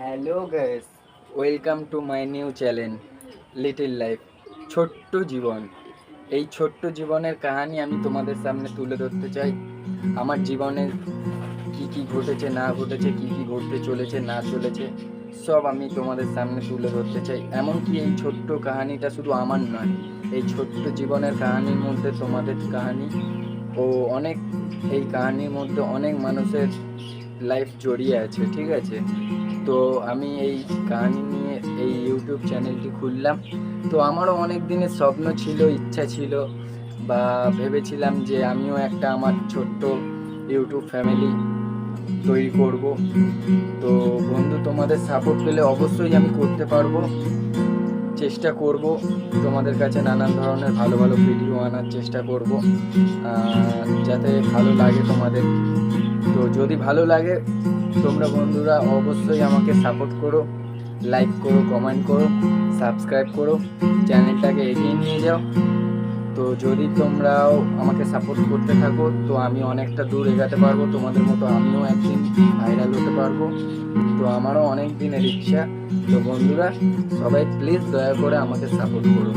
Hello guys, welcome to my new channel little life. ছোট্ট জীবন। এই ছোট্ট জীবনের কাহিনী আমি তোমাদের সামনে তুলে ধরতে চাই। আমার জীবনে কি কি ঘটেছে না ঘটেছে, কি কি ঘটতে চলেছে না চলেছে, সব আমি তোমাদের সামনে তুলে ধরতে চাই। এমনকি এই ছোট্ট কাহিনীটা শুধু আমার নয়, এই ছোট্ট জীবনের কাহিনীর মধ্যে তোমাদের কাহিনী ও অনেক, এই কাহিনীর মধ্যে অনেক মানুষের লাইফ জড়িয়ে আছে, ঠিক আছে? তো আমি এই কাহিনী নিয়ে এই ইউটিউব চ্যানেলটি খুললাম। তো আমারও অনেক দিনের স্বপ্ন ছিল, ইচ্ছা ছিল, বা ভেবেছিলাম যে আমিও একটা আমার ছোট্ট ইউটিউব ফ্যামিলি তৈরি করব। তো বন্ধু, তোমাদের সাপোর্ট পেলে অবশ্যই আমি করতে পারবো। চেষ্টা করব তোমাদের কাছে নানান ধরনের ভালো ভালো ভিডিও আনার চেষ্টা করব, যাতে ভালো লাগে তোমাদের। তো যদি ভালো লাগে, তোমরা বন্ধুরা অবশ্যই আমাকে সাপোর্ট করো, লাইক করো, কমেন্ট করো, সাবস্ক্রাইব করো, চ্যানেলটাকে এগিয়ে নিয়ে যাও। তো যদি তোমরাও আমাকে সাপোর্ট করতে থাকো, তো আমি অনেকটা দূর এগাতে পারবো, তোমাদের মতো আমিও একদিন ভাইরাল হতে পারবো। তো আমারও অনেক দিনের ইচ্ছা। তো বন্ধুরা, সবাই প্লিজ দয়া করে আমাকে সাপোর্ট করো।